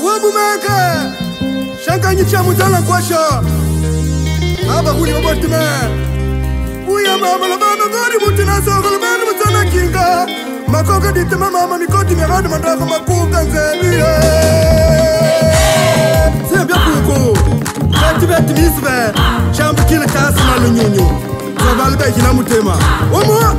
Wabumaka Shankanyi chamutala kwasha Aba huli mabotume Uya mama la mama gori mutina soko la mama mutana kinga Makoka dite mama mikoti mirani mandaka makuka nzebi Siya bia kuku Beti beti misbe Shambu kile kasi na lunyunyu Zabali beki na mutema Umua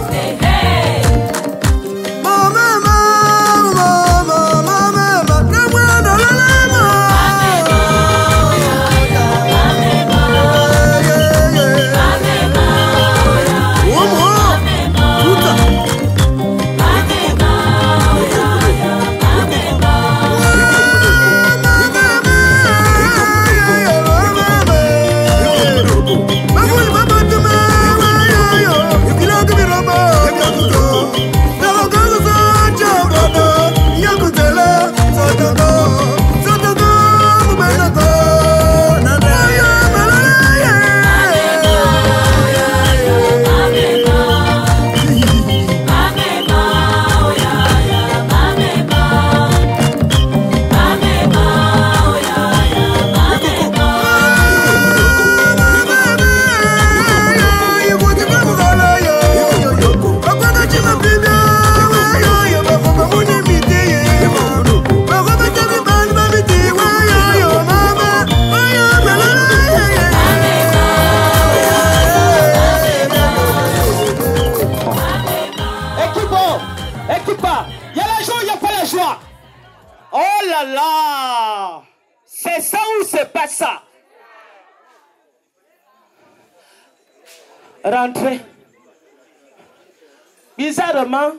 C'est ça ou c'est pas ça? Rentrez. Bizarrement,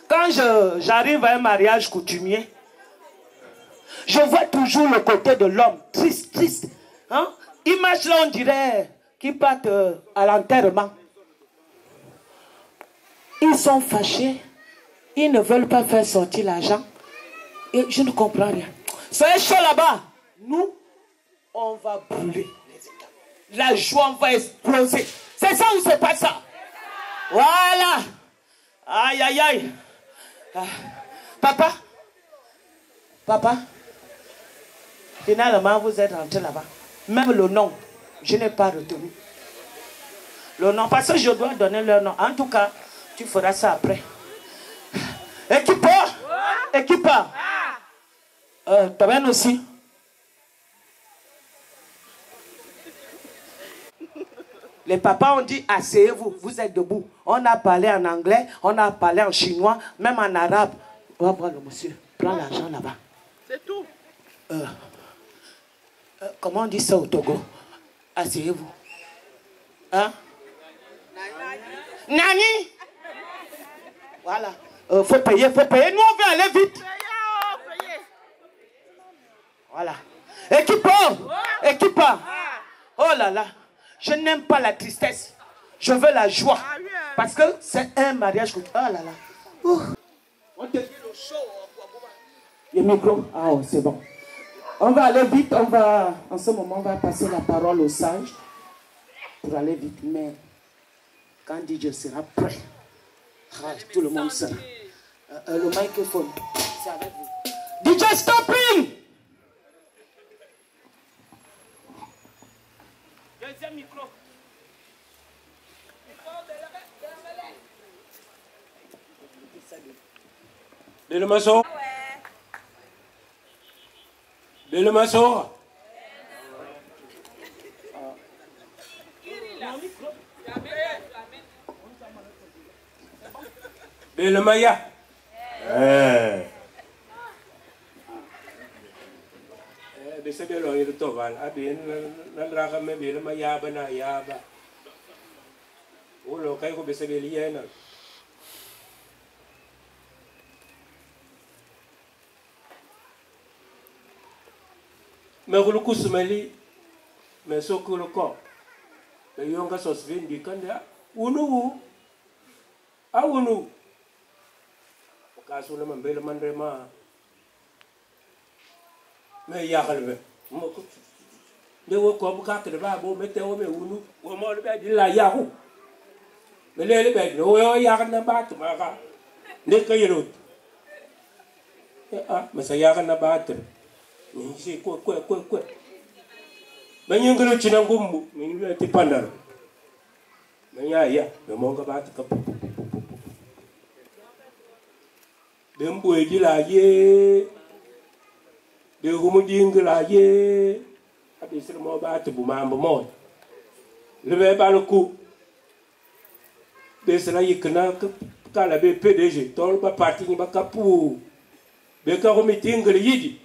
quand j'arrive à un mariage coutumier, je vois toujours le côté de l'homme, triste, triste. Hein? Image là, on dirait qu'ils partent à l'enterrement. Ils sont fâchés, ils ne veulent pas faire sortir l'argent. Et je ne comprends rien. Soyez chaud là-bas. Nous, on va brûler les états. La joie va exploser. C'est ça ou c'est pas ça? Voilà. Aïe, aïe, aïe. Ah. Papa. Papa. Finalement, vous êtes rentré là-bas. Même le nom, je n'ai pas retenu. Le nom, parce que je dois donner leur nom. En tout cas, tu feras ça après. Équipeur. Équipeur. Toi-même aussi. Les papas ont dit asseyez-vous, vous êtes debout. On a parlé en anglais, on a parlé en chinois, même en arabe. On va voir le monsieur, prends l'argent là-bas. C'est tout. Comment on dit ça au Togo? Asseyez-vous. Hein? Nani? Voilà. Faut payer, faut payer. Nous, on veut aller vite. Voilà. Équipeur! Équipeur! Oh là là! Je n'aime pas la tristesse. Je veux la joie. Parce que c'est un mariage. Oh là là. On te dit le show. Le micro. Ah, oh, c'est bon. On va aller vite. On va, en ce moment, on va passer la parole au sage. Pour aller vite. Mais quand DJ sera prêt, tout le monde sera. Le microphone, c'est avec vous. DJ stopping! Deuxième micro. Le maçon. Le maçon. Le maya. Bisa belo ito van abin nandraka me belo mayaba na yaba ulo kay ko bisa beliena me ko kusmali me sokolo ko be yonga sos vindi kanda unu kaso naman belo mandrema me yakal be mo ko de wo ko ka te ba bo mete wo me unu wo mo be di la yaku me le be no yo yak na ba tu ma ka ne ka yero mais ça y a rien à battre. C'est quoi. Mais il y a un gros chinangumbu, mais il y a des pandas. Mais il y a, mais mon gars battre. Dem boedi la ye, de rumuding la ye, abi sur mo battre bu mambo mo. Le bébé a le coup. De cela y kana ka la PDG, tol ba parti ni ba kapu. Be ka meeting le yidi.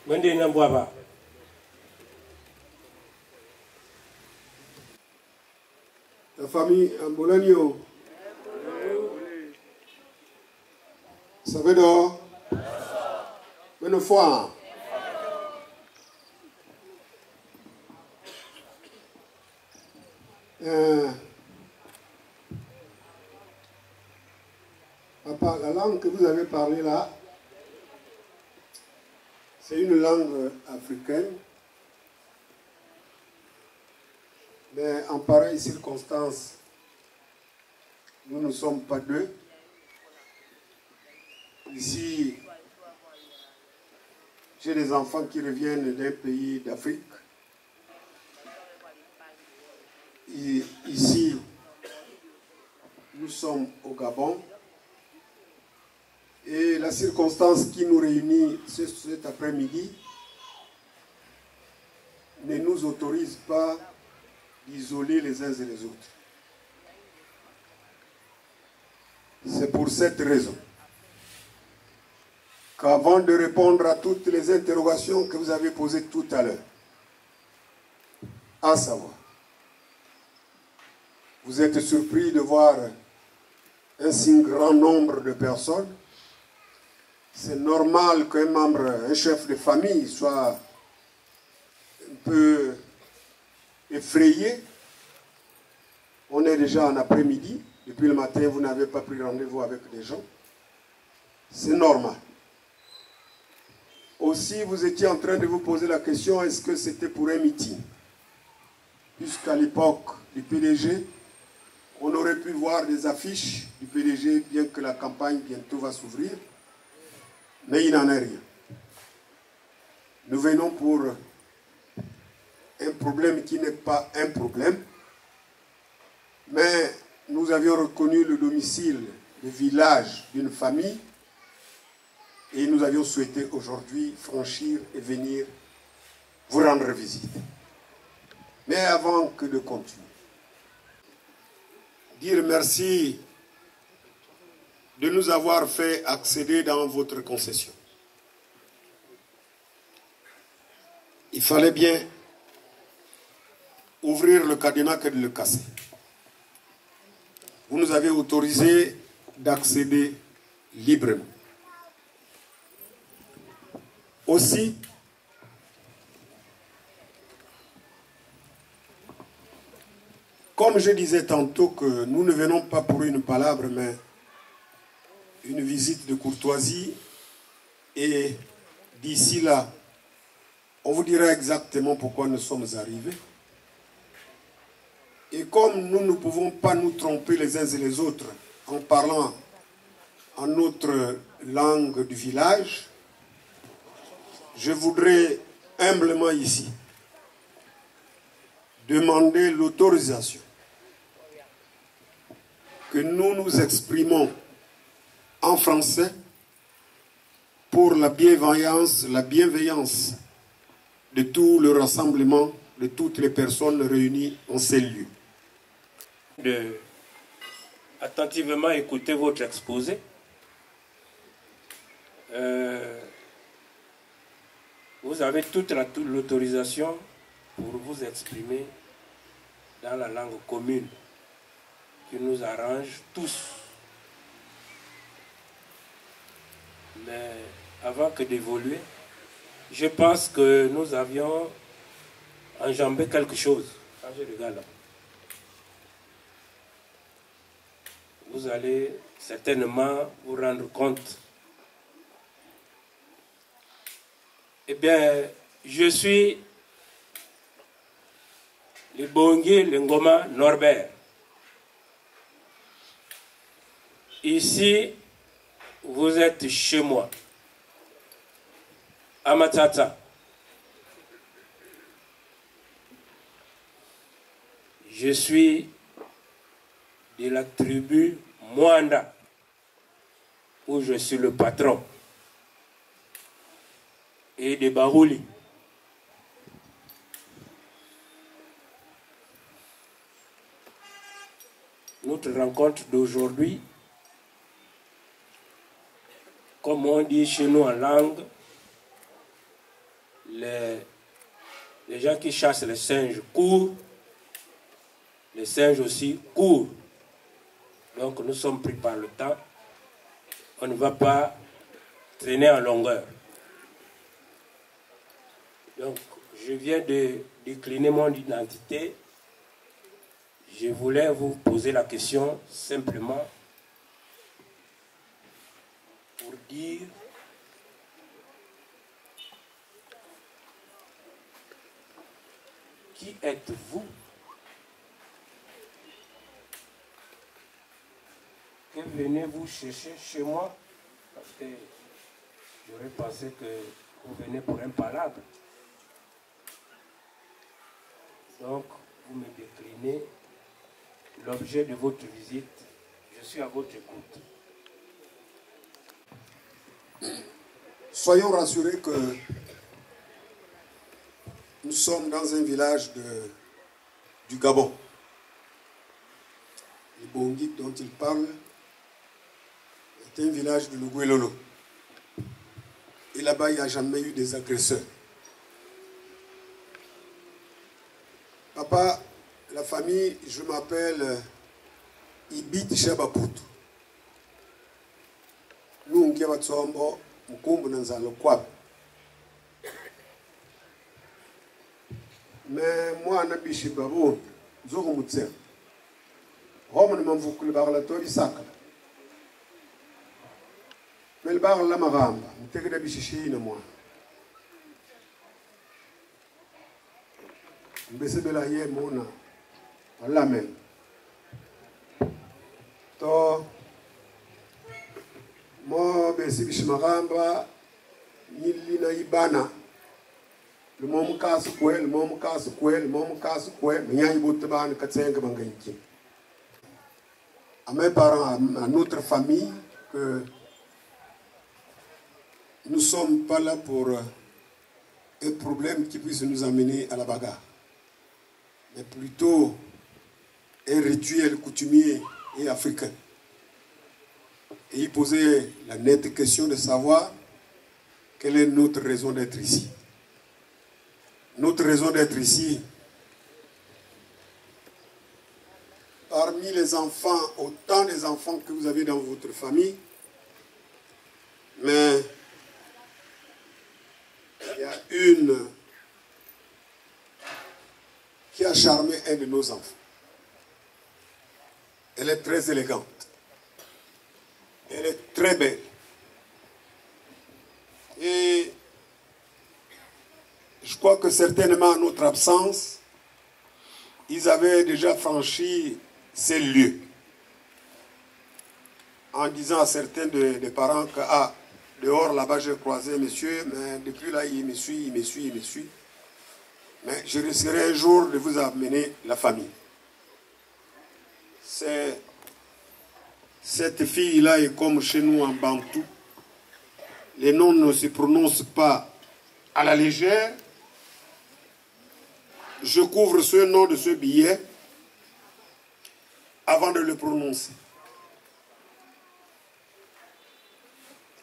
Mende na mbwa. La famille Ambolanio. Ça veut dire une fois. Papa, la langue que vous avez parlée là, c'est une langue africaine. Mais en pareille circonstance, nous ne sommes pas deux. Ici, j'ai des enfants qui reviennent d'un pays d'Afrique. Ici, nous sommes au Gabon. Et la circonstance qui nous réunit cet après-midi ne nous autorise pas d'isoler les uns et les autres. C'est pour cette raison qu'avant de répondre à toutes les interrogations que vous avez posées tout à l'heure, à savoir, vous êtes surpris de voir un si grand nombre de personnes. C'est normal qu'un membre, un chef de famille soit un peu effrayé. On est déjà en après-midi. Depuis le matin, vous n'avez pas pris rendez-vous avec des gens. C'est normal. Aussi, vous étiez en train de vous poser la question, est-ce que c'était pour un meeting? Puisqu'à l'époque du PDG, on aurait pu voir des affiches du PDG, bien que la campagne bientôt va s'ouvrir. Mais il n'en est rien. Nous venons pour un problème qui n'est pas un problème, mais nous avions reconnu le domicile, le village d'une famille, et nous avions souhaité aujourd'hui franchir et venir vous rendre visite. Mais avant que de continuer, dire merci de nous avoir fait accéder dans votre concession. Il fallait bien ouvrir le cadenas que de le casser. Vous nous avez autorisé d'accéder librement. Aussi, comme je disais tantôt que nous ne venons pas pour une palabre, mais une visite de courtoisie, et d'ici là, on vous dira exactement pourquoi nous sommes arrivés. Et comme nous ne pouvons pas nous tromper les uns et les autres en parlant en notre langue du village, je voudrais humblement ici demander l'autorisation que nous nous exprimons en français pour la bienveillance de tout le rassemblement de toutes les personnes réunies en ces lieux. De attentivement écouter votre exposé. Vous avez toute l'autorisation pour vous exprimer dans la langue commune qui nous arrange tous. Mais avant que d'évoluer, je pense que nous avions enjambé quelque chose. Quand je regarde là, vous allez certainement vous rendre compte. Eh bien, je suis le Bongi, le Ngoma Norbert. Ici, vous êtes chez moi, à Matata. Je suis de la tribu Mwanda, où je suis le patron, et de Barouli. Notre rencontre d'aujourd'hui, comme on dit chez nous en langue, les gens qui chassent les singes courent, les singes aussi courent. Donc nous sommes pris par le temps. On ne va pas traîner en longueur. Donc je viens de décliner mon identité. Je voulais vous poser la question simplement pour dire qui êtes-vous? Que venez-vous chercher chez moi? Parce que j'aurais pensé que vous venez pour un palabre. Donc, vous me déclinez l'objet de votre visite. Je suis à votre écoute. Soyons rassurés que nous sommes dans un village du Gabon. Le Bongi dont il parle est un village de Luguelolo. Et là-bas, il n'y a jamais eu des agresseurs. Papa, la famille, je m'appelle Ibit Shabaput. Nous, on a tsombo, mkumbu nanzalo kwab. Mais moi, je suis babu, je suis mutse. Homme ne m'envoie le barlatori sakala. Mais le bar la maramba, je suis bichichi na moi. Mbese bela ye mona, wala men. To, mo besi bishimaramba, yili na ibana. Le mom casse quoi, le mom casse quoi, le mom casse quoi, mais il y a une botte ban katsenga bangaiki. À mes parents, à notre famille, que nous ne sommes pas là pour un problème qui puisse nous amener à la bagarre, mais plutôt un rituel coutumier et africain. Et il posait la nette question de savoir quelle est notre raison d'être ici. Notre raison d'être ici, parmi les enfants, autant des enfants que vous avez dans votre famille, mais il y a une qui a charmé un de nos enfants. Elle est très élégante. Elle est très belle. Et je crois que certainement à notre absence, ils avaient déjà franchi ces lieux. En disant à certains des parents que, ah, dehors là-bas j'ai croisé monsieur, mais depuis là il me suit. Mais je risquerai un jour de vous amener la famille. Cette fille-là est comme chez nous en bantou. Les noms ne se prononcent pas à la légère. Je couvre ce nom de ce billet avant de le prononcer.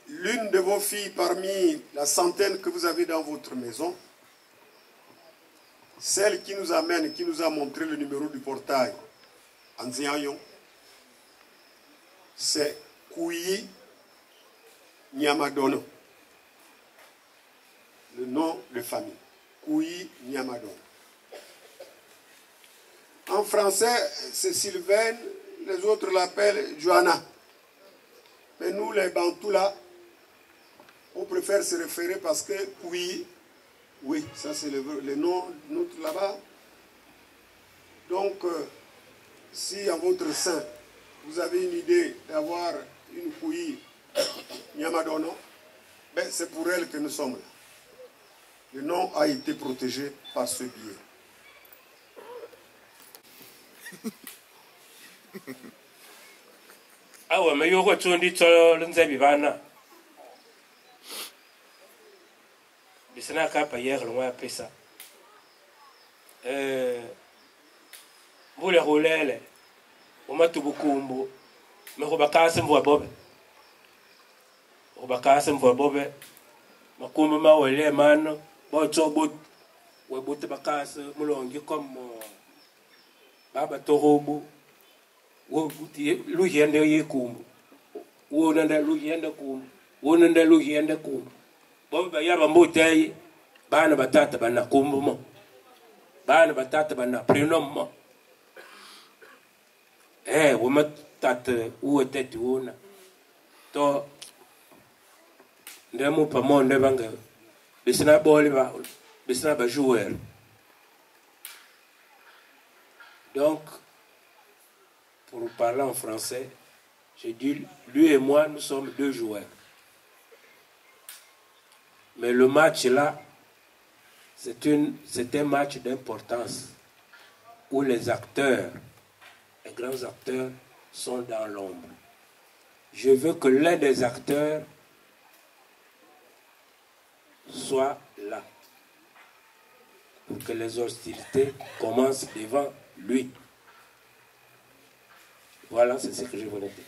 L'une de vos filles parmi la centaine que vous avez dans votre maison, celle qui nous amène, qui nous a montré le numéro du portail en Ziayon, c'est Kouyi Nyamadono. Le nom de famille. Kouyi Nyamadono. En français, c'est Sylvaine, les autres l'appellent Johanna. Mais nous, les Bantous, là, on préfère se référer parce que Kouyi, oui, ça c'est le nom notre là-bas. Donc, si en votre sein, vous avez une idée d'avoir une couille Nyamadono, ben c'est pour elle que nous sommes là. Le nom a été protégé par ce biais. Awa me yoko tsondi tso lenzebi bana. Bisana kapa yer lwa pesa. Vule rolele. Omatubukumbu. Me go bakase mvo bobe. Go bakase mvo bobe. Makumbu ma wele mano. Bo tsobot. We bote bakase mulongi comme baba torobu. Luhiende yekumbu. Wonanda luhiende kumbu. Wonanda luhiende kumbu. Bobe yaba mbote bana batata bana kumbu mo. Bana batata bana prenom mo. Woma tata uwe tete wona. To ndemo pamo ndebanga. Bisina boli ba bisina ba joueur. Donc pour parler en français, j'ai dit, lui et moi, nous sommes deux joueurs. Mais le match là, c'est un match d'importance où les acteurs, les grands acteurs, sont dans l'ombre. Je veux que l'un des acteurs soit là pour que les hostilités commencent devant lui. Voilà, c'est ce que je voulais dire.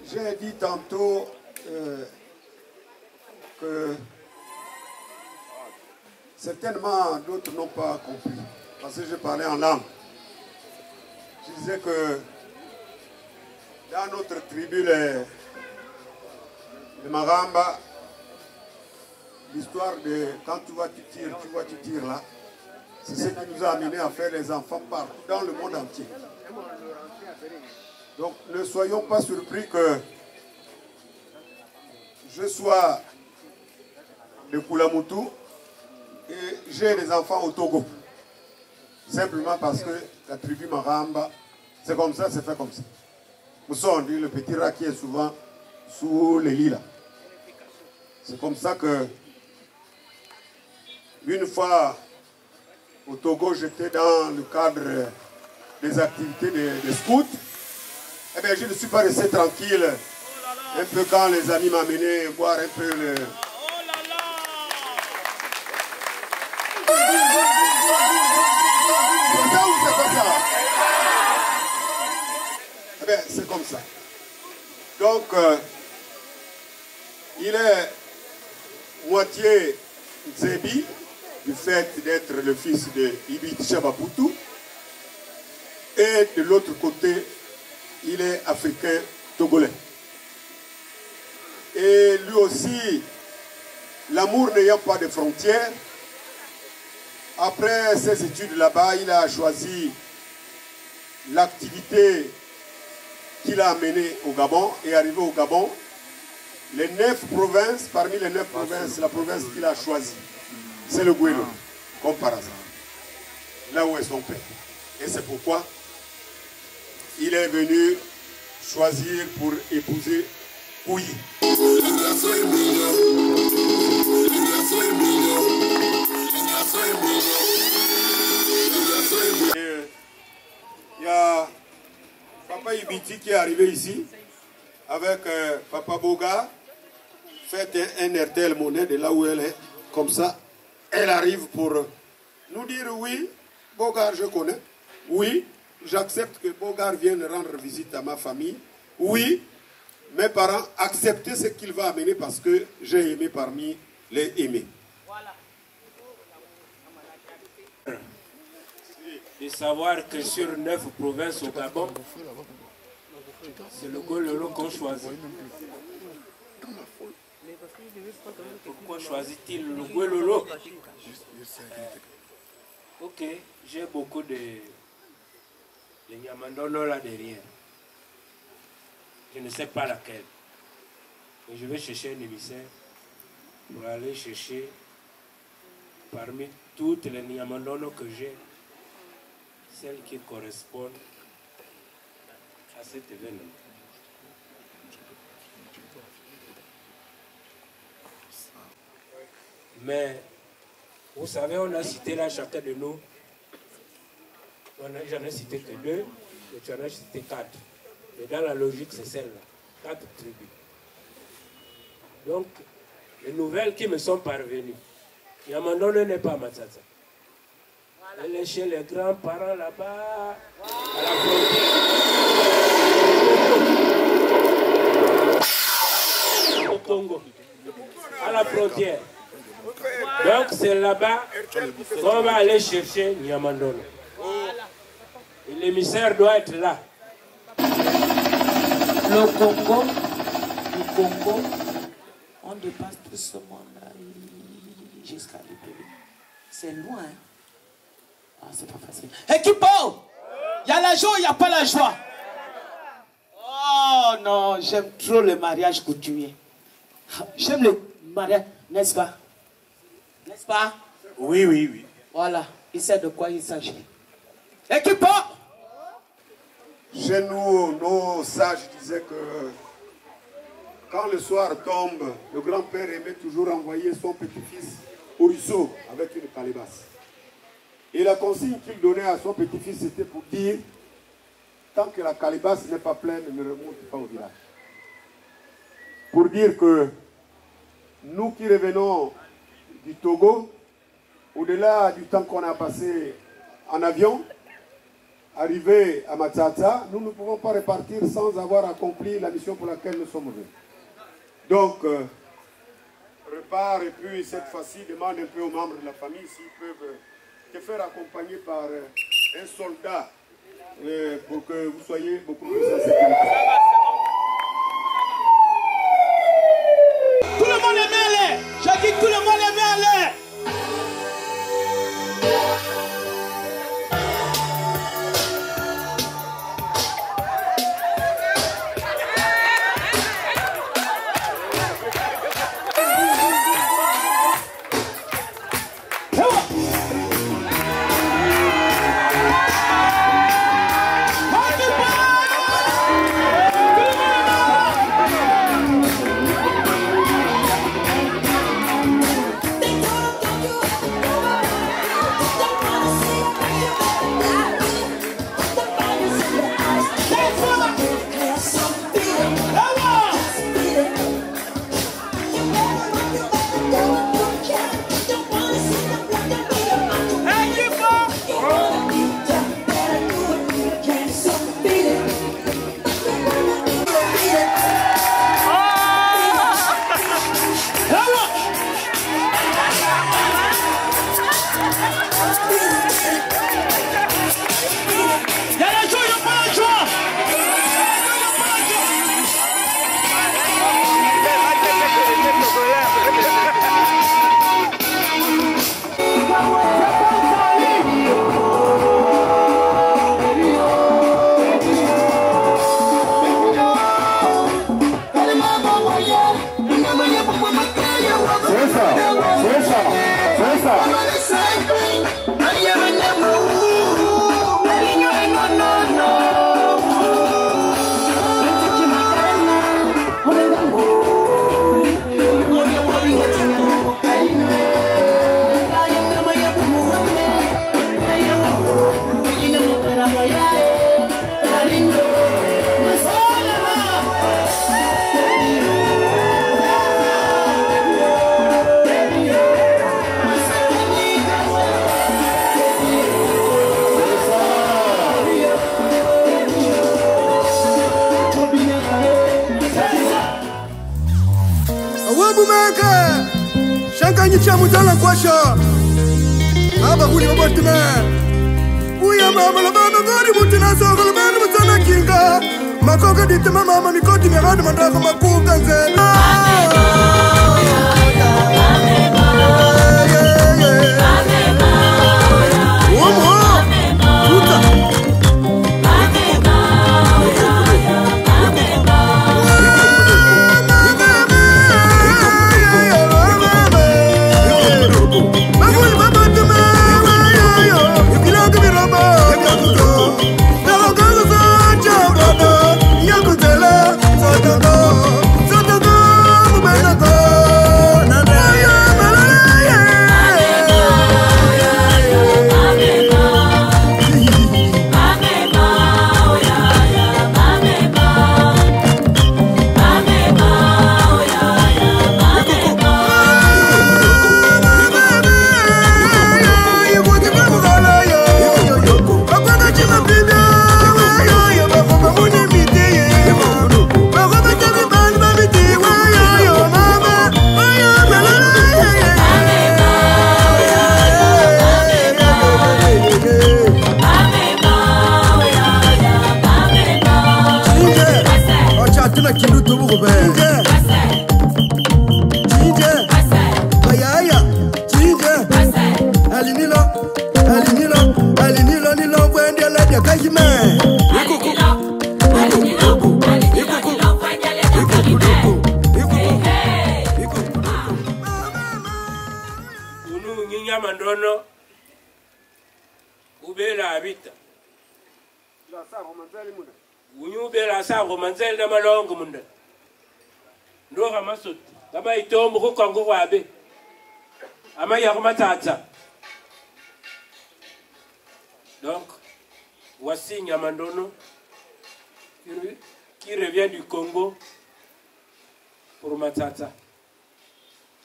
J'ai dit tantôt que certainement d'autres n'ont pas compris, parce que je parlais en langue. Je disais que dans notre tribu, les Maramba, l'histoire de quand tu vois, tu tires là, c'est ce qui nous a amené à faire les enfants partout dans le monde entier. Donc ne soyons pas surpris que je sois de Kulamutu et j'ai des enfants au Togo. Simplement parce que la tribu Maramba, c'est comme ça, c'est fait comme ça. Moussa, dit le petit rat qui est souvent sous les lits là. C'est comme ça que une fois au Togo, j'étais dans le cadre des activités des scouts. Eh bien, je ne suis pas resté tranquille un peu quand les amis m'amenaient voir un peu le... Donc, il est moitié Nzebi, du fait d'être le fils de Ibi Chabaputu. Et de l'autre côté, il est africain togolais. Et lui aussi, l'amour n'ayant pas de frontières, après ses études là-bas, il a choisi l'activité qu'il a amenée au Gabon. Et arrivé au Gabon, les 9 provinces, parmi les 9 provinces, la province qu'il a choisie, c'est le Gouélo, comme par hasard. Là où est son père. Et c'est pourquoi il est venu choisir pour épouser Kouyi. Il y a Papa Ibiti qui est arrivé ici avec Papa Boga. Faites un RTL monnaie de là où elle est. Comme ça, elle arrive pour nous dire oui, Bogar, je connais. Oui, j'accepte que Bogar vienne rendre visite à ma famille. Oui, mes parents, acceptez ce qu'il va amener parce que j'ai aimé parmi les aimés. De savoir que sur 9 provinces au Gabon, c'est le Gololo qu'on choisit. Pourquoi choisit-il le Gololo? Ok, j'ai beaucoup de Nyamandono là derrière. Je ne sais pas laquelle. Mais je vais chercher un émissaire pour aller chercher parmi toutes les Nyamandono que j'ai, celles qui correspondent à cet événement. Mais vous savez, on a cité là chacun de nous. J'en ai cité que 2, et tu en as cité 4. Et dans la logique, c'est celle-là. 4 tribus. Donc, les nouvelles qui me sont parvenues. Nyamandono n'est pas à Matsatsa. Elle est chez les grands-parents là-bas, à la frontière. Au Congo. À la frontière. Donc c'est là-bas qu'on va aller chercher Nyamandono. Et l'émissaire doit être là. Le Congo, on dépasse tout ce monde-là jusqu'à l'Éthiopie. C'est loin. Hein? Ah, c'est pas facile. Équipo! Il y a la joie, il n'y a pas la joie. Oh non, j'aime trop le mariage coutumier. J'aime le mariage, n'est-ce pas? N'est-ce pas? Oui, oui, oui. Voilà, il sait de quoi il s'agit. Équipo! Chez nous, nos sages disaient que quand le soir tombe, le grand-père aimait toujours envoyer son petit-fils au ruisseau avec une calebasse. Et la consigne qu'il donnait à son petit-fils, c'était pour dire, tant que la calebasse n'est pas pleine, ne remonte pas au village. Pour dire que nous qui revenons du Togo, au-delà du temps qu'on a passé en avion, arrivé à Matsatsa, nous ne pouvons pas repartir sans avoir accompli la mission pour laquelle nous sommes venus. Donc, repart et puis cette fois-ci demande un peu aux membres de la famille s'ils peuvent te faire accompagner par un soldat pour que vous soyez beaucoup plus en sécurité. Tout le monde est mêlé. J'ai dit tout le monde est mêlé. kanyi chamu zala kwasha aba huli mabote me uya mama la bana gori mutina so kala bana mutana kinga makoka dite mama mikoti mirado mandaka makuka nzela manzel na malongo munda ndoga masut kama itombo ko kongo wabe ama ya matata. Donc voici Nyamandono qui revient du Congo pour Matata.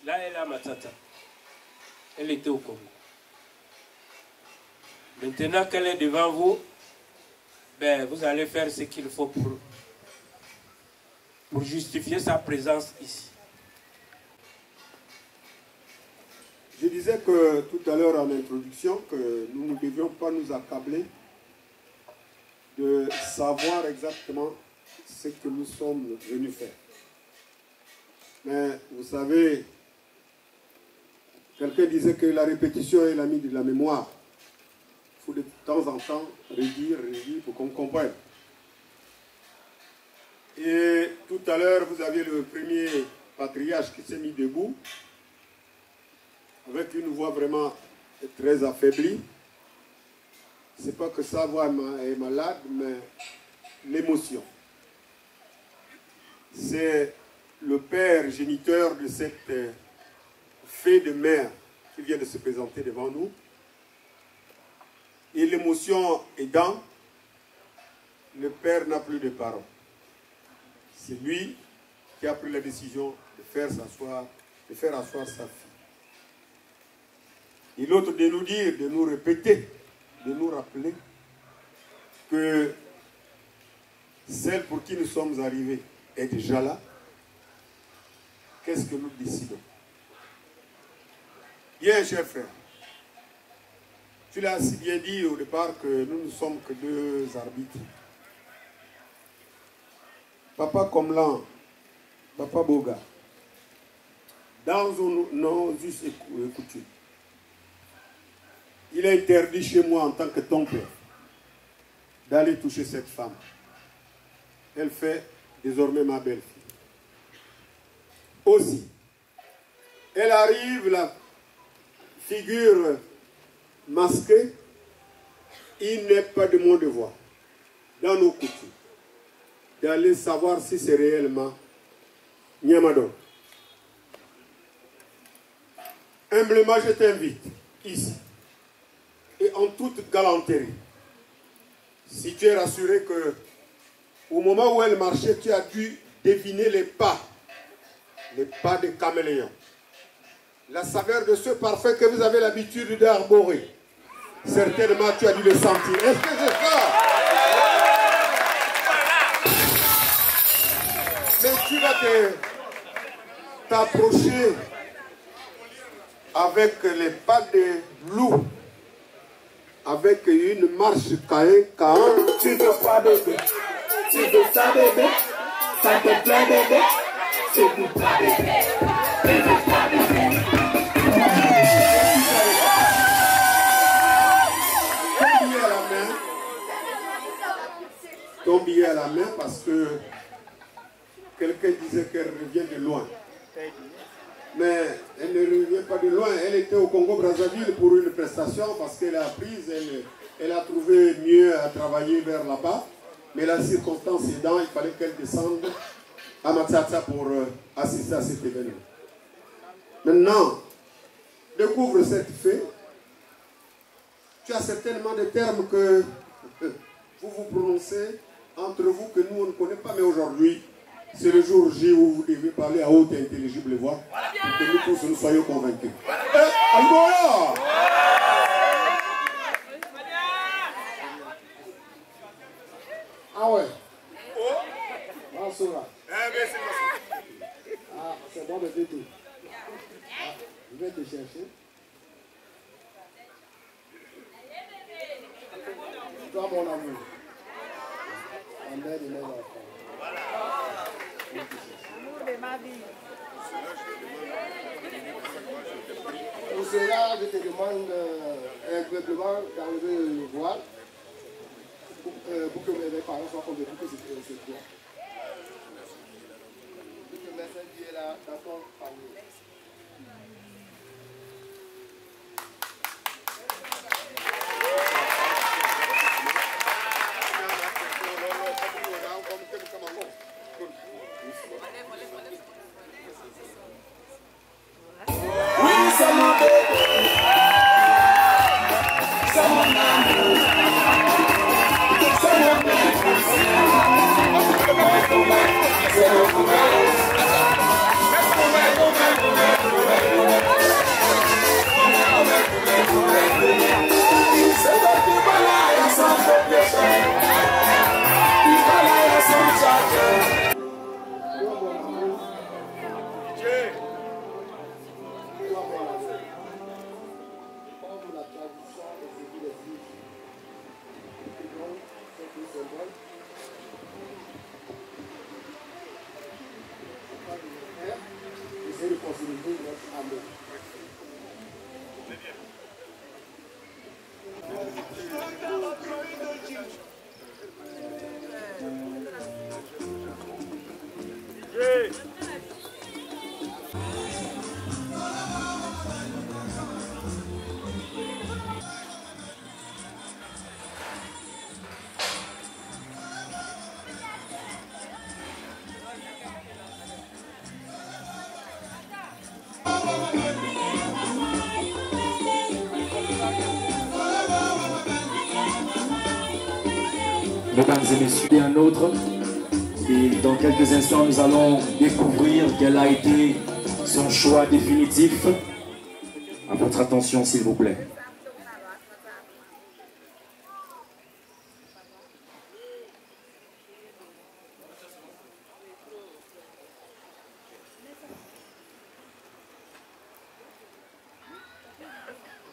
Là elle a Matata, elle était au Congo. Maintenant qu'elle est devant vous, ben, vous allez faire ce qu'il faut pour justifier sa présence ici. Je disais que tout à l'heure en introduction que nous ne devions pas nous accabler de savoir exactement ce que nous sommes venus faire. Mais vous savez, quelqu'un disait que la répétition est l'ami de la mémoire. Il faut de temps en temps redire pour qu'on comprenne. Et tout à l'heure, vous aviez le premier patriarche qui s'est mis debout, avec une voix vraiment très affaiblie. Ce n'est pas que sa voix est malade, mais l'émotion. C'est le père géniteur de cette fée de mère qui vient de se présenter devant nous. Et l'émotion aidant, le père n'a plus de parole. C'est lui qui a pris la décision de faire asseoir sa fille. Et l'autre de nous dire, de nous répéter, de nous rappeler que celle pour qui nous sommes arrivés est déjà là. Qu'est-ce que nous décidons? Bien, cher frère, tu l'as si bien dit au départ que nous ne sommes que deux arbitres. Papa Komlan, Papa Boga, dans nos us et coutumes, il est interdit chez moi en tant que ton père d'aller toucher cette femme. Elle fait désormais ma belle-fille. Aussi, elle arrive, la figure masquée, il n'est pas de mon devoir, dans nos coutumes, d'aller savoir si c'est réellement Nyamadon. Humblement, je t'invite, ici, et en toute galanterie, si tu es rassuré que au moment où elle marchait, tu as dû deviner les pas de caméléon, la saveur de ce parfum que vous avez l'habitude d'arborer. Certainement, tu as dû le sentir. Est-ce que c'est ça? Mais tu vas t'approcher avec les pas de loup, avec une marche Caïn. Tu veux quoi, bébé? Tu veux ça, bébé? Ça te plaît, bébé? C'est pour toi, bébé. Bébé, toi, bébé. Ton billet à la main parce que quelqu'un disait qu'elle revient de loin. Mais elle ne revient pas de loin. Elle était au Congo-Brazzaville pour une prestation parce qu'elle a apprise, elle a trouvé mieux à travailler vers là-bas. Mais la circonstance aidant, il fallait qu'elle descende à Matata pour assister à cet événement. Maintenant, découvre cette fée. Tu as certainement des termes que vous prononcez entre vous que nous on ne connaît pas, mais aujourd'hui, c'est le jour J où vous devez parler à haute et intelligible voix pour que nous tous nous soyons convaincus. Angola! Ah ouais. Ah, Sora. Ah, c'est bon de tout. Je vais te chercher. Toi, mon amour. En aide mes enfants. Amour de ma vie. Pour cela, je te demande simplement d'enlever le voile pour que mes parents soient convaincus que c'est toi. Je te mets ce billet-là dans ton panier. Mesdames et messieurs, un autre. Et dans quelques instants, nous allons découvrir quel a été son choix définitif. À votre attention, s'il vous plaît.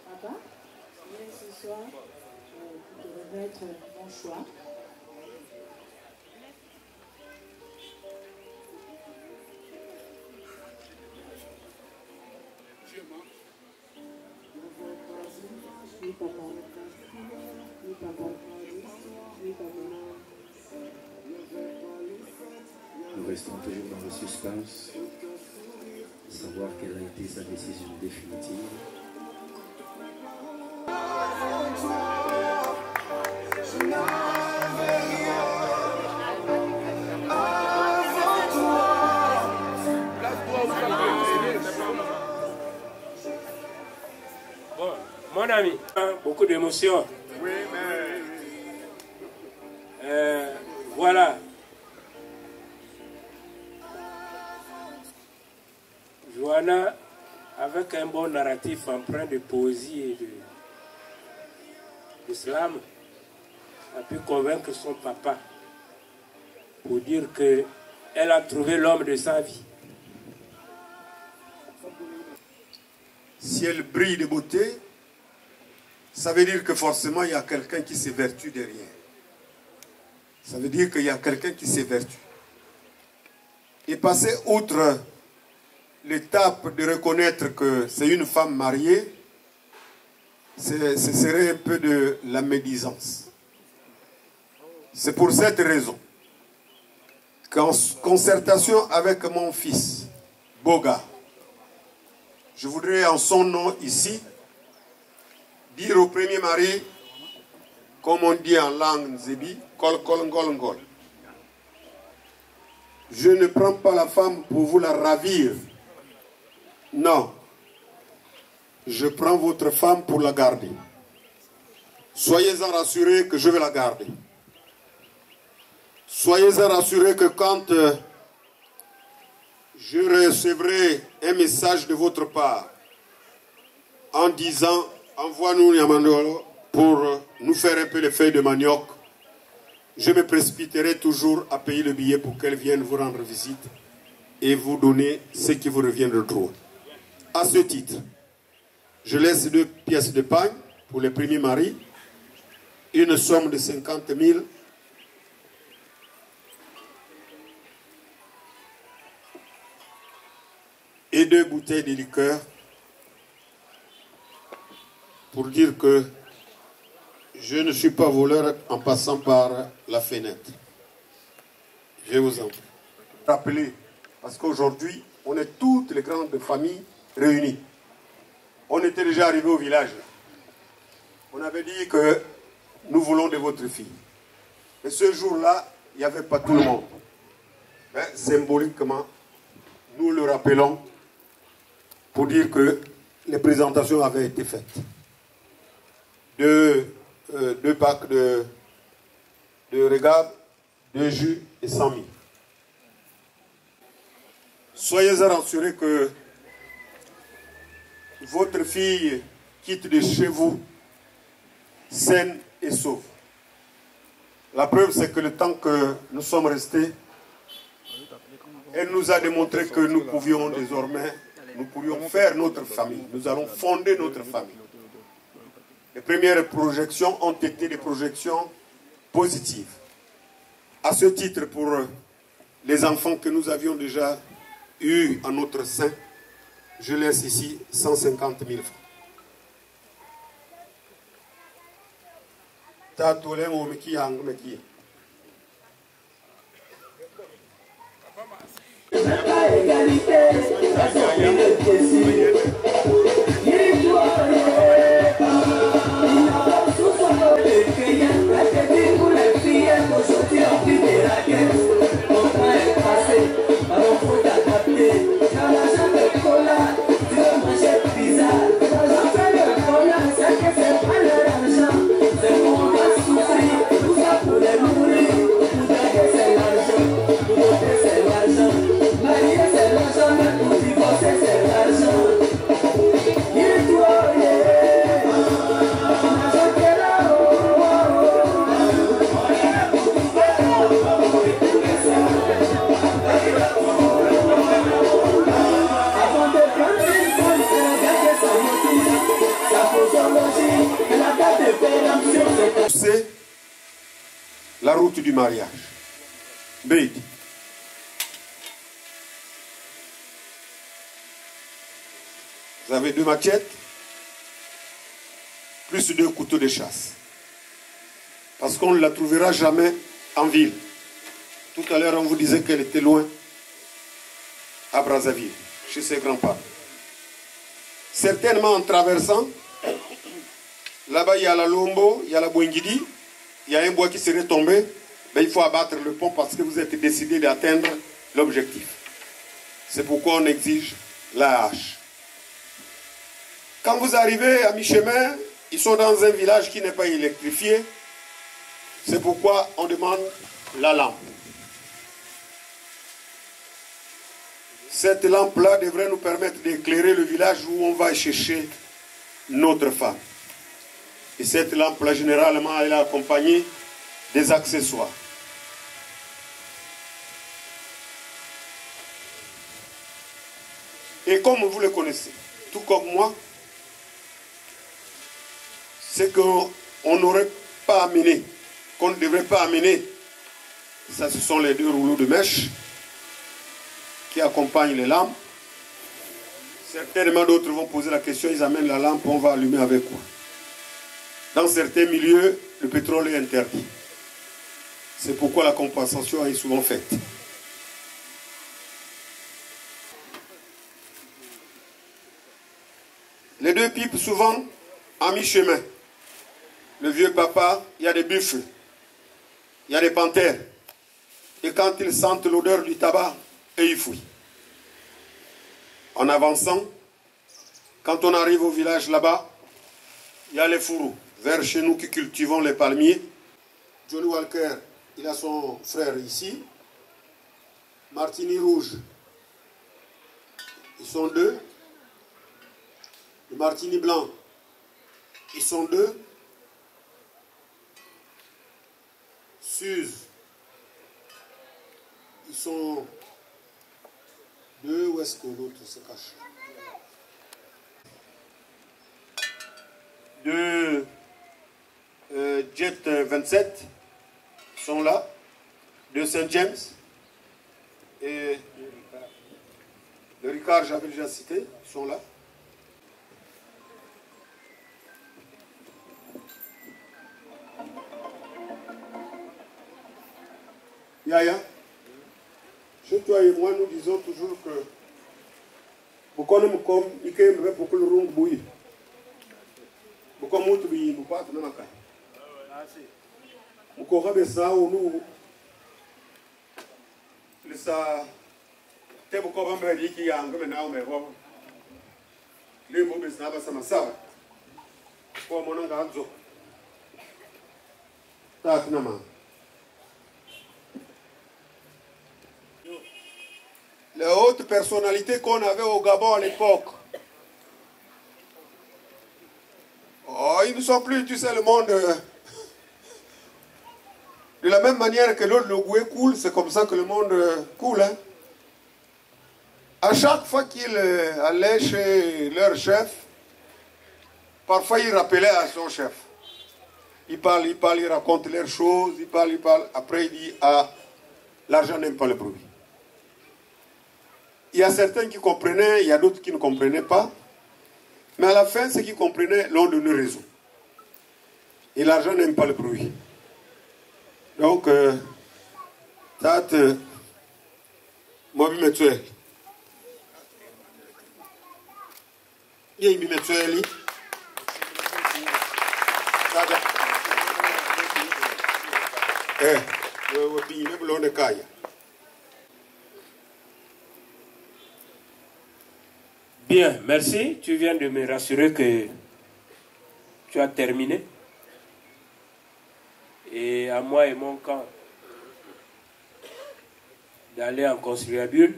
Papa, ce soir, vous devez être mon choix. Oui, papa. Oui, papa. Oui, papa. Nous restons toujours dans le suspense, savoir quelle a été sa décision définitive. Bon, mon ami, beaucoup d'émotions. Oui, mais... Voilà. Johanna, avec un bon narratif empreint de poésie et d'islam, a pu convaincre son papa pour dire qu'elle a trouvé l'homme de sa vie. si elle brille de beauté, ça veut dire que forcément il y a quelqu'un qui s'évertue derrière. Ça veut dire qu'il y a quelqu'un qui s'évertue. Et passer outre l'étape de reconnaître que c'est une femme mariée, ce serait un peu de la médisance. C'est pour cette raison qu'en concertation avec mon fils, Boga, je voudrais en son nom ici dire au premier mari, comme on dit en langue nzébi, kol kol ngol ngol. Je ne prends pas la femme pour vous la ravir. Non. Je prends votre femme pour la garder. Soyez-en rassurés que je vais la garder. Soyez-en rassurés que quand je recevrai un message de votre part en disant envoie-nous Yamandolo pour nous faire un peu les feuilles de manioc, je me précipiterai toujours à payer le billet pour qu'elle vienne vous rendre visite et vous donner ce qui vous revient de droit. À ce titre, je laisse 2 pièces de pain pour les premiers maris, une somme de 50 000 et 2 bouteilles de liqueur pour dire que je ne suis pas voleur en passant par la fenêtre. Je vous en prie. Rappelez, parce qu'aujourd'hui, on est toutes les grandes familles réunies. On était déjà arrivé au village. On avait dit que nous voulons de votre fille. Et ce jour-là, il n'y avait pas tout le monde. Mais symboliquement, nous le rappelons pour dire que les présentations avaient été faites. 2 packs de regab, 2 jus et 100 000. Soyez rassurés que votre fille quitte de chez vous saine et sauve. La preuve, c'est que le temps que nous sommes restés, elle nous a démontré que nous pouvions désormais, nous pourrions faire notre famille. Nous allons fonder notre famille. Les premières projections ont été des projections positives. À ce titre, pour les enfants que nous avions déjà eus en notre sein, je laisse ici 150 000 francs. C'est la route du mariage. Bête. Vous avez 2 machettes, plus 2 couteaux de chasse. Parce qu'on ne la trouvera jamais en ville. Tout à l'heure, on vous disait qu'elle était loin, à Brazzaville, chez ses grands-parents. Certainement en traversant, là-bas il y a la Lombo, il y a la Bouengidi, il y a un bois qui serait tombé, mais il faut abattre le pont parce que vous êtes décidé d'atteindre l'objectif. C'est pourquoi on exige la hache. Quand vous arrivez à mi-chemin, ils sont dans un village qui n'est pas électrifié, c'est pourquoi on demande la lampe. Cette lampe-là devrait nous permettre d'éclairer le village où on va chercher notre femme. Et cette lampe-là, généralement, elle est accompagnée des accessoires. Et comme vous le connaissez, tout comme moi, ce qu'on n'aurait pas amené, qu'on ne devrait pas amener. Ça, ce sont les 2 rouleaux de mèche qui accompagnent les lampes. Certainement d'autres vont poser la question, ils amènent la lampe, on va allumer avec quoi? Dans certains milieux, le pétrole est interdit. C'est pourquoi la compensation est souvent faite. Les 2 pipes, souvent, à mi-chemin. Le vieux papa, il y a des buffles, il y a des panthères. Et quand ils sentent l'odeur du tabac, et ils fouillent. En avançant, quand on arrive au village là-bas, il y a les fourreaux. Vers chez nous qui cultivons les palmiers. Johnny Walker, il a son frère ici. Martini Rouge, ils sont 2. Le Martini Blanc, ils sont 2. Suze, ils sont 2. Où est-ce que l'autre se cache? 2 Jet 27 sont là. 2 Saint James. Et le Ricard, j'avais déjà cité, sont là. Yaya, chez toi et moi, nous disons toujours que pourquoi nous comme il y a pour que le rond bouille. Pourquoi nous ne pouvons pas faire ça? Pourquoi nous nous ça te pourquoi on me dit qu'il y a un peu maintenant mais bon les mots de ça ça m'assaut pour mon engazo ta finalement. Les hautes personnalités qu'on avait au Gabon à l'époque. Oh, ils ne sont plus, tu sais, le monde. De la même manière que l'autre, le goût coule, c'est comme ça que le monde coule. Hein. À chaque fois qu'ils allaient chez leur chef, parfois ils rappelaient à son chef. Il parle, il raconte leurs choses, il parle. Après il dit, ah, l'argent n'aime pas le bruit. Il y a certains qui comprenaient, il y a d'autres qui ne comprenaient pas. Mais à la fin, ceux qui comprenaient l'ont donné raison. Et l'argent n'aime pas le bruit. Donc, moi, je me tue. Il y a une bimetsue. Bien, merci. Tu viens de me rassurer que tu as terminé. Et à moi et mon camp d'aller en conciliabule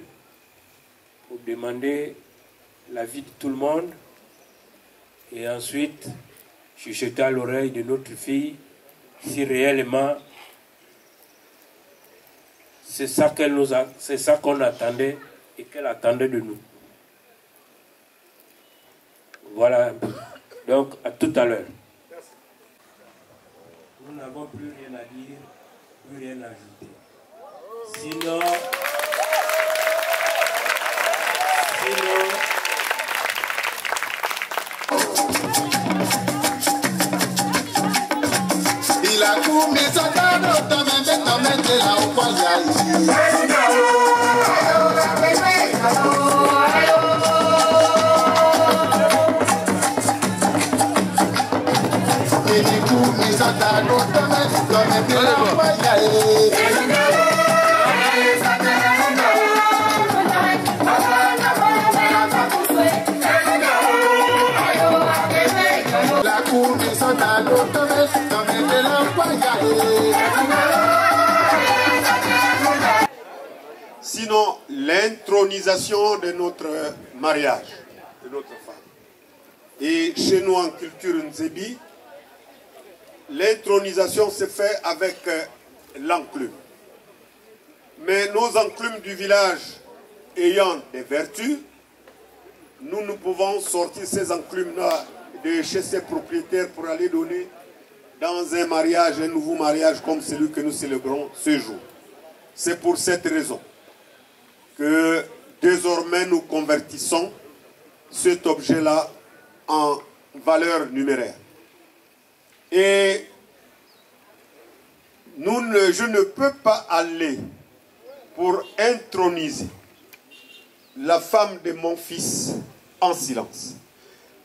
pour demander l'avis de tout le monde et ensuite chuchoter à l'oreille de notre fille si réellement c'est ça qu'on attendait et qu'elle attendait de nous. Voilà. Donc, à tout à l'heure. Nous n'avons plus rien à dire, plus rien à ajouter. Sinon, il a coupé sa table, t'amène de la au poil. Sinon, l'intronisation de notre mariage, de notre femme. Et chez nous en culture Nzebi, l'intronisation se fait avec l'enclume. Mais nos enclumes du village ayant des vertus, nous pouvons sortir ces enclumes-là de chez ses propriétaires pour aller donner dans un mariage, un nouveau mariage comme celui que nous célébrons ce jour. C'est pour cette raison que désormais nous convertissons cet objet-là en valeur numéraire. Et je ne peux pas aller pour introniser la femme de mon fils en silence.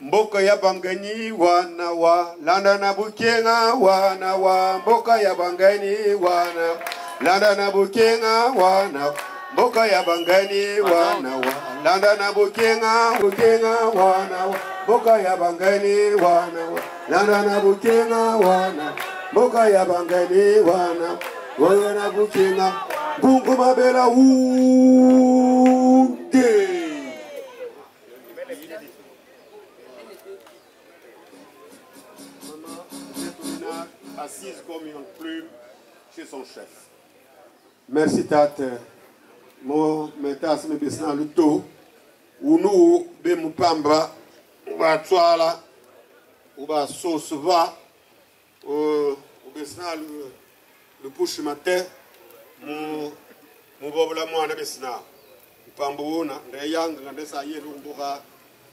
Mboka ya bangani wana wa landa na bukenga wana wa mboka ya bangani wana landa na bukenga wana mboka ya bangani wana wa landa na bukenga wana wa mboka ya bangani wana wa landa na bukenga wana mboka ya bangani wana wana bukenga bungu mabela unde. Assise comme une plume chez son chef. Merci tate. Mo metas me besna luto. Unu be mupamba ba twala uba sosva o besna le push matin mo bobla mo na besna. Pambona ndeyanga ndesa yelu mboka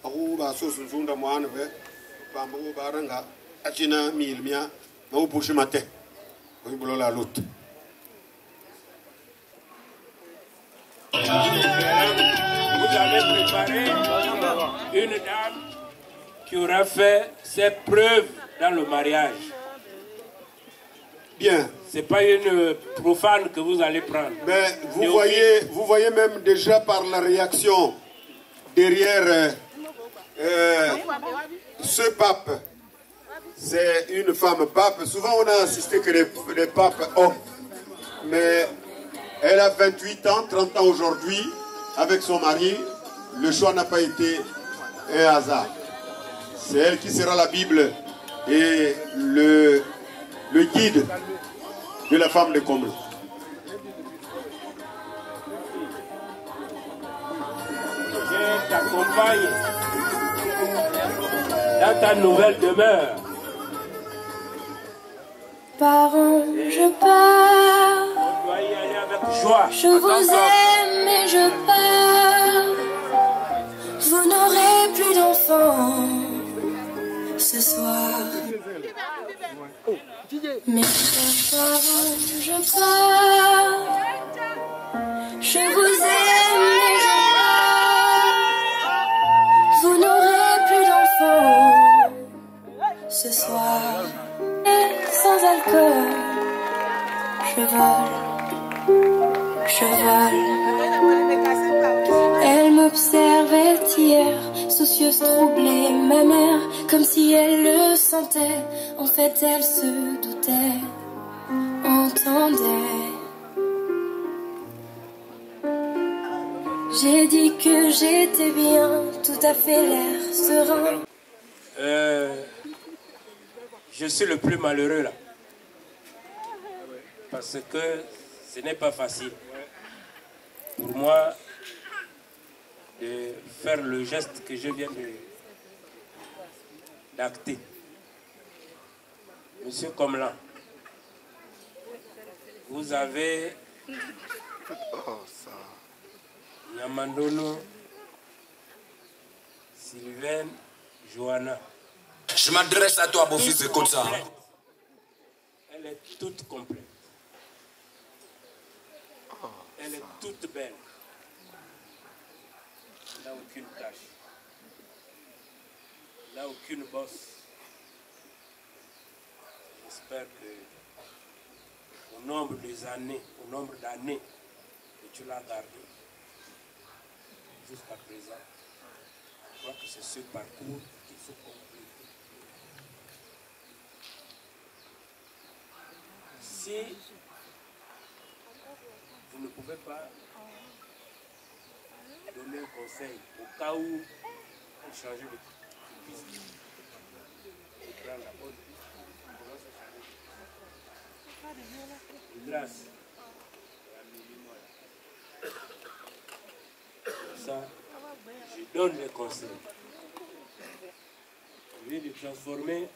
akuba sosunzunda mwana be pambo baranga achina milmia. Vous bouchez ma tête. Vous boulez la lutte. Vous avez préparé une dame qui aura fait ses preuves dans le mariage. Bien. Ce n'est pas une profane que vous allez prendre. Mais vous voyez même déjà par la réaction derrière ce pape. C'est une femme pape. Souvent, on a assisté que les papes hommes. Mais elle a 28 ans, 30 ans aujourd'hui, avec son mari. Le choix n'a pas été un hasard. C'est elle qui sera la Bible et le guide de la femme de Comble. Je t'accompagne dans ta nouvelle demeure. Parents, je pars. On doit y aller avec joie. Je vous aime et je pars. Vous n'aurez plus d'enfants ce soir. Mes chers parents, je pars. Je vous aime et je pars. Vous n'aurez plus d'enfants ce soir. Sans alcool, je vole. Elle m'observait hier, soucieuse, troublée, ma mère, comme si elle le sentait. En fait, elle se doutait, entendait. J'ai dit que j'étais bien, tout à fait l'air serein. Je suis le plus malheureux là. Parce que ce n'est pas facile pour moi de faire le geste que je viens d'acter. Monsieur Comlan, vous avez Yamandono, Sylvain, Johanna. Je m'adresse à toi, beau-fils, écoute ça. Elle est toute complète. Elle est toute belle. Elle n'a aucune tache. Elle n'a aucune bosse. J'espère que au nombre d'années que tu l'as gardée jusqu'à présent, je crois que c'est ce parcours qu'il faut compléter. Si vous ne pouvez pas donner un conseil au cas où vous changez de piste, vous prenez la bonne piste, grâce. Ça, je donne des conseils. et de transformer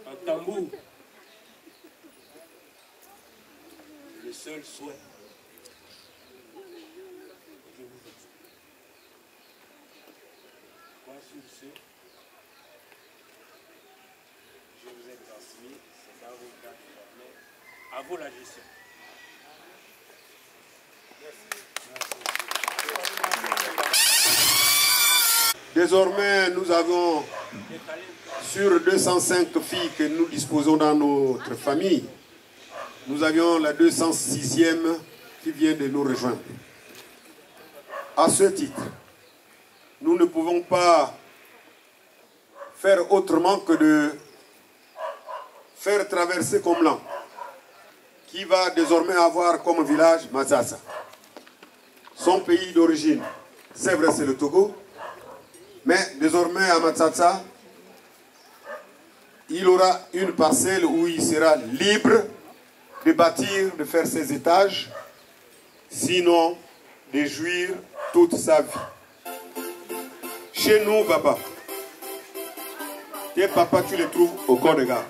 en tambour. Le seul souhait que vous faites. Moi, sur ce, je vous ai transmis, c'est dans vos cas désormais. À vous la gestion. Désormais, nous avons sur 205 filles que nous disposons dans notre famille, nous avions la 206e qui vient de nous rejoindre. À ce titre, nous ne pouvons pas faire autrement que de faire traverser Komlan, qui va désormais avoir comme village Matsatsa. Son pays d'origine, c'est vrai, c'est le Togo, mais désormais à Matsatsa, il aura une parcelle où il sera libre de bâtir, de faire ses étages, sinon de jouir toute sa vie. Chez nous, papa, tes papas, tu les trouves au corps de garde.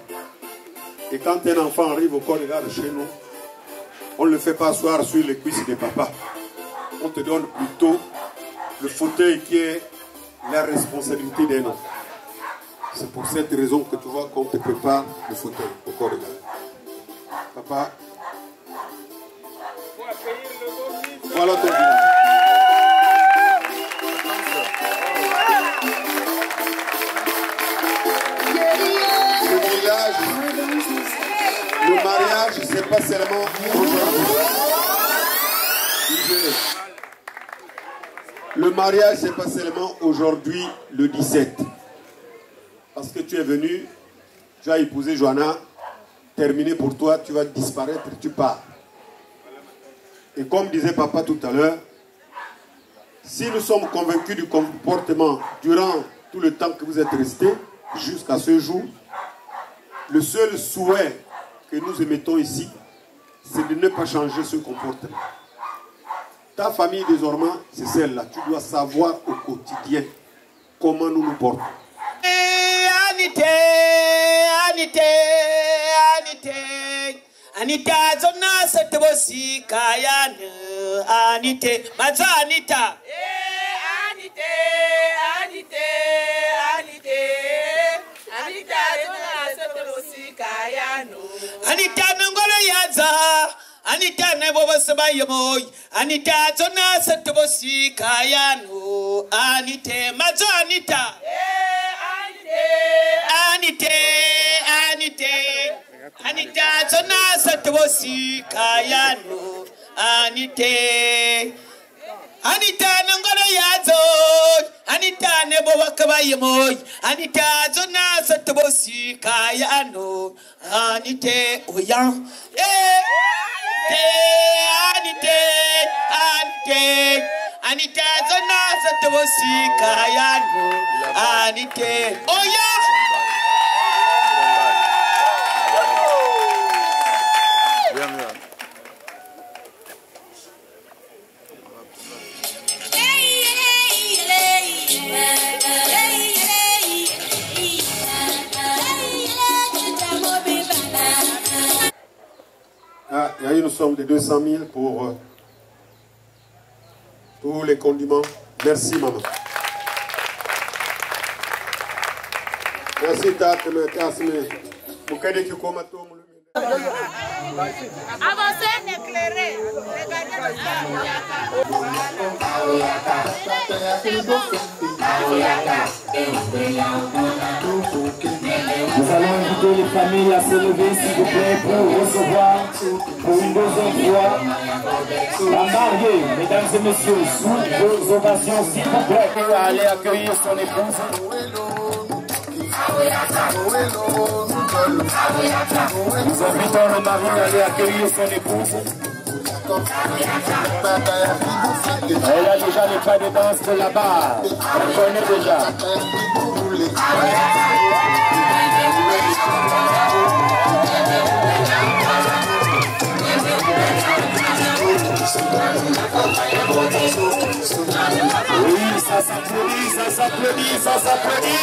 Et quand un enfant arrive au corps de garde chez nous, on ne le fait pas asseoir sur les cuisses des papas. On te donne plutôt le fauteuil qui est la responsabilité d'un homme. C'est pour cette raison que tu vois qu'on te prépare le fauteuil au corps de garde. Papa, voilà ton village. Le village, le mariage, c'est pas seulement aujourd'hui. Le mariage, c'est pas seulement aujourd'hui, le 17. Parce que tu es venu, tu as épousé Johanna, terminé pour toi, tu vas disparaître, tu pars. Et comme disait papa tout à l'heure, si nous sommes convaincus du comportement durant tout le temps que vous êtes restés, jusqu'à ce jour, le seul souhait que nous émettons ici, c'est de ne pas changer ce comportement. Ta famille désormais, c'est celle-là. Tu dois savoir au quotidien comment nous nous portons. Anita, zona setebosi kayan Anite, mazo Anita. Anita nangolo yaza, Anita nebobo sabayomoy, Anita zona setebosi kayano, Anite, mazo Anita. Anita zona setebosi kayano, Anite. Anita nangolo yazo, Anita nebobo kabayomoy, Anita zona setebosi kayano, Anite oyan. Anita zona setebosi kayano, Anite oyan. Il y a une somme de 200 000 pour tous les condiments. Merci, maman. Merci, Tatme, Tasme. Avancez, éclairez. Regardez Nous allons inviter les familles à se lever, s'il vous plaît, pour recevoir pour une deuxième fois la mariée, mesdames et messieurs, sous vos ovations, s'il vous plaît, pour aller accueillir son épouse. Nous invitons le mari à aller accueillir son épouse. Elle a déjà les pas de danse de là-bas. On connaît déjà. Oui, ça s'applaudit, ça s'applaudit, ça s'applaudit.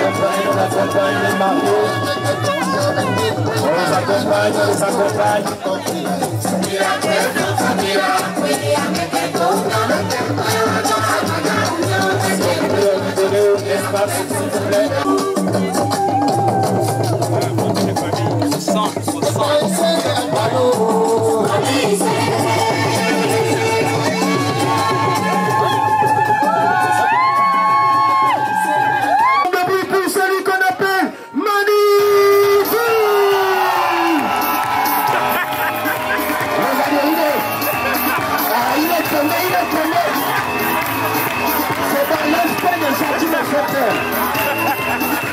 accompagne les mariés. On les accompagne, on les accompagne. Espace, s'il vous plaît.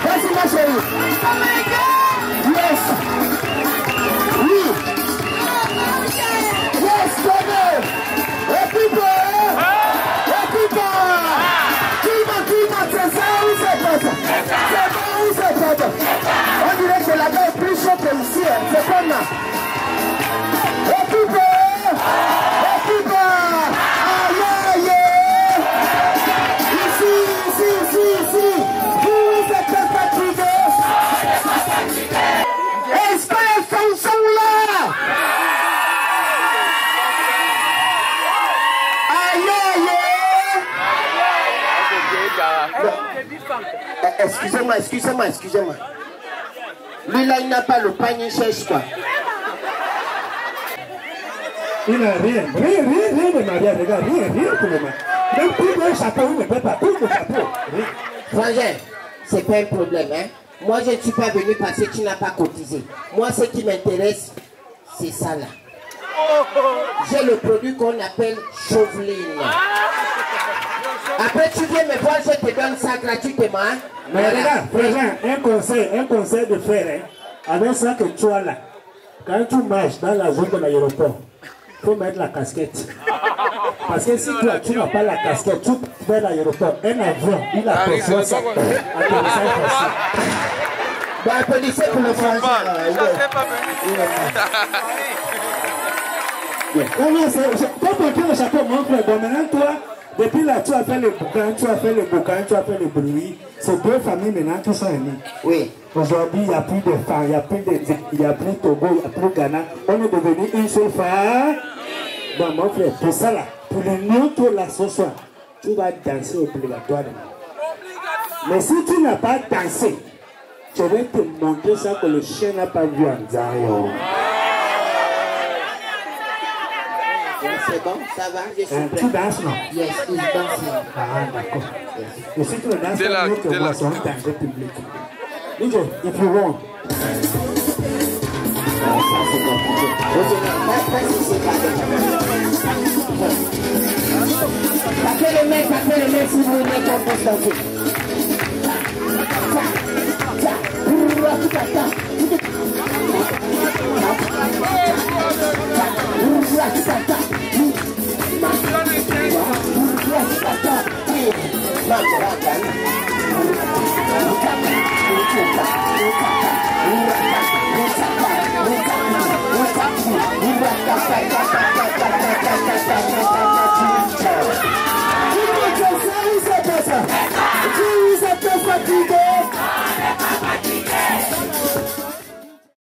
Vas-y ma chérie. Yes. Oui. Yes, Tony. Et puis c'est ça ou c'est pas ça? C'est bon ou c'est pas bon? On dirait que la gare est plus chaude que ici, c'est pas mal. Et puis aïe. Ici. Est-ce que les femmes sont là? Aïe. Excusez-moi. Lui là, il n'a pas le panier cherche quoi. Il n'a rien de mariage, regarde, rien pour le mariage. Même plus d'un chapeau, il ne peut pas tout le chapeau. Frangin, c'est pas un problème, hein. Moi, je ne suis pas venu parce que tu n'as pas cotisé. Moi, ce qui m'intéresse, c'est ça là. J'ai le produit qu'on appelle Chauveline. Après, tu viens me voir, je te donne ça gratuitement. Hein? Mais regarde, frère, un conseil de faire, hein, avec ça que tu as là, quand tu marches dans la zone de l'aéroport, il faut mettre la casquette. Parce que si toi, tu n'as pas la casquette, tu vas à l'aéroport, un avion, il a besoin ça. Bon, applaudissez pour le français. Quand on tient le chapeau, mon frère, bon, maintenant toi, depuis là, tu as fait le boucan, tu as fait le bruit. C'est deux familles maintenant qui sont unies. Oui. Aujourd'hui, il n'y a plus de femmes, il n'y a plus Togo, il n'y a plus Ghana. On est devenu une seule femme. Bon, mon frère, pour ça là, pour l'union que là ce soir, tu vas danser obligatoirement. Mais si tu n'as pas dansé, je vais te montrer ça que le chien n'a pas vu en Zion. C'est bon, ça va, je suis prêt. Tu danses, non? Yes, il danse. Ah, d'accord. Et si tu ne danses pas, mieux que moi, c'est un danger public. DJ, if you want. Ça, c'est compliqué. Tapez le mec, si vous voulez qu'on puisse danser.